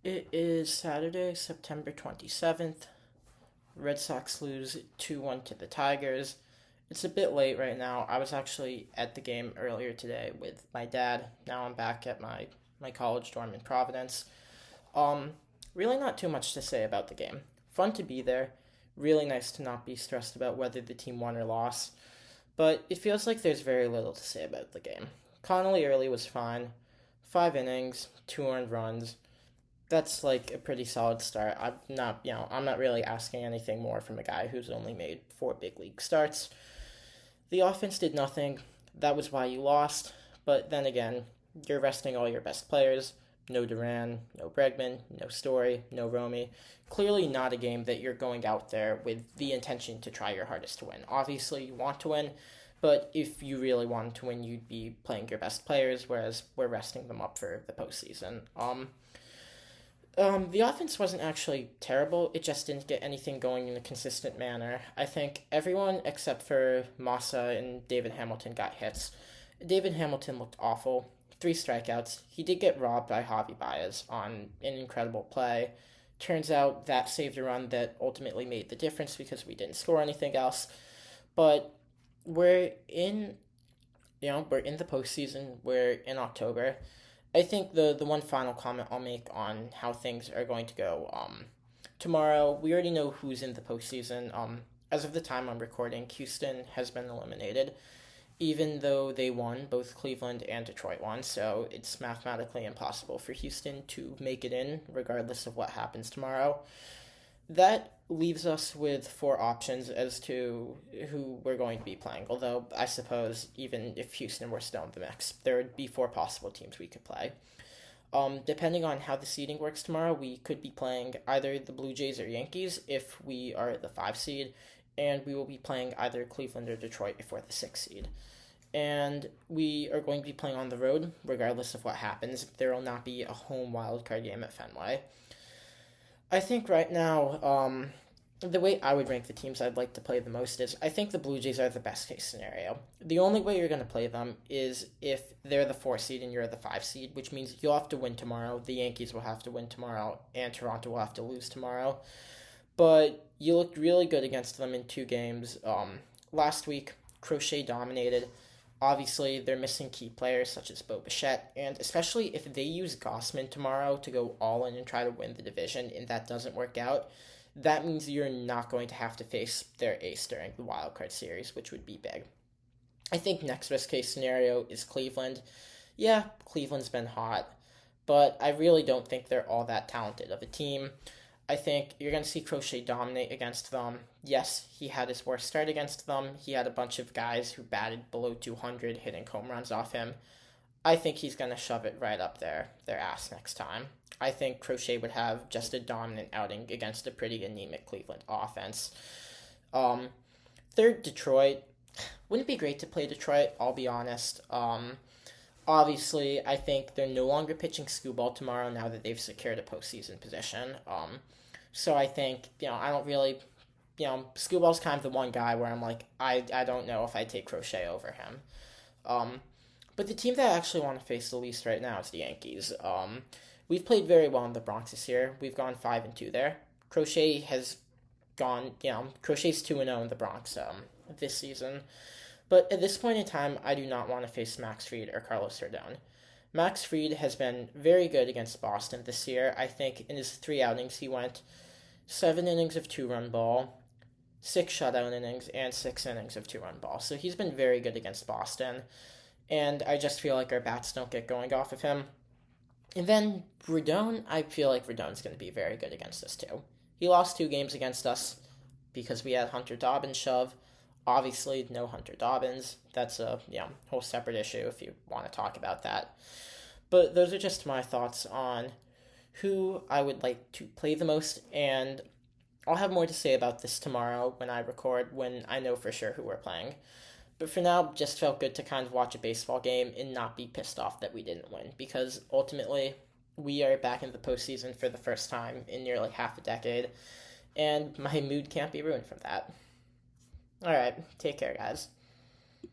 It is Saturday, September 27th. Red Sox lose 2-1 to the Tigers. It's a bit late right now. I was actually at the game earlier today with my dad. Now I'm back at my college dorm in Providence. Um, really not too much to say about the game. Fun to be there. Really nice to not be stressed about whether the team won or lost. But it feels like there's very little to say about the game. Connolly early was fine. 5 innings, 2 earned runs. That's like a pretty solid start. I'm not really asking anything more from a guy who's only made 4 big league starts. The offense did nothing. That was why you lost. But then again, you're resting all your best players. No Duran, no Bregman, no Story, no Romy. Clearly not a game that you're going out there with the intention to try your hardest to win. Obviously, you want to win, but if you really wanted to win, you'd be playing your best players, whereas we're resting them up for the postseason. The offense wasn't actually terrible. It just didn't get anything going in a consistent manner. I think everyone except for Massa and David Hamilton got hits. David Hamilton looked awful. 3 strikeouts. He did get robbed by Javi Baez on an incredible play. Turns out that saved a run that ultimately made the difference because we didn't score anything else. But we're in, we're in the postseason. We're in October. I think the one final comment I'll make on how things are going to go. Tomorrow we already know who's in the postseason. As of the time I'm recording, Houston has been eliminated, even though they won. Both Cleveland and Detroit won, so it's mathematically impossible for Houston to make it in, regardless of what happens tomorrow. That leaves us with 4 options as to who we're going to be playing. Although, I suppose, even if Houston were still in the mix, there would be 4 possible teams we could play. Depending on how the seeding works tomorrow, we could be playing either the Blue Jays or Yankees if we are the 5 seed, and we will be playing either Cleveland or Detroit if we're the 6 seed. And we are going to be playing on the road, regardless of what happens. There will not be a home wildcard game at Fenway. I think right now, the way I would rank the teams I'd like to play the most is I think the Blue Jays are the best case scenario. The only way you're going to play them is if they're the 4 seed and you're the 5 seed, which means you'll have to win tomorrow. The Yankees will have to win tomorrow, and Toronto will have to lose tomorrow. But you looked really good against them in 2 games. Last week, Crochet dominated. Obviously, they're missing key players such as Bo Bichette, and especially if they use Gossman tomorrow to go all in and try to win the division, and that doesn't work out, that means you're not going to have to face their ace during the wildcard series, which would be big. I think next best case scenario is Cleveland. Yeah, Cleveland's been hot, but I really don't think they're all that talented of a team. I think you're going to see Crochet dominate against them. Yes, he had his worst start against them. He had a bunch of guys who batted below 200 hitting home runs off him. I think he's going to shove it right up their ass next time. I think Crochet would have just a dominant outing against a pretty anemic Cleveland offense. Um, Third, Detroit. Wouldn't it be great to play Detroit? I'll be honest. Obviously, I think they're no longer pitching Skubal tomorrow now that they've secured a postseason position. So I think, I don't really, Skubal's kind of the one guy where I'm like, I don't know if I take Crochet over him. Um, but the team that I actually want to face the least right now is the Yankees. We've played very well in the Bronx this year. We've gone 5-2 there. Crochet has gone, Crochet's 2-0 in the Bronx this season. But at this point in time, I do not want to face Max Fried or Carlos Rodon. Max Fried has been very good against Boston this year. I think in his 3 outings, he went 7 innings of 2-run ball, 6 shutout innings, and 6 innings of 2-run ball. So he's been very good against Boston. And I just feel like our bats don't get going off of him. And then Rodon, I feel like Rodon's going to be very good against us too. He lost 2 games against us because we had Hunter Dobbins shove. Obviously, no Hunter Dobbins. That's a whole separate issue if you want to talk about that. But those are just my thoughts on who I would like to play the most, and I'll have more to say about this tomorrow when I record, when I know for sure who we're playing. But for now, just felt good to kind of watch a baseball game and not be pissed off that we didn't win, because ultimately, we are back in the postseason for the first time in nearly half a decade, and my mood can't be ruined from that. Alright, take care, guys.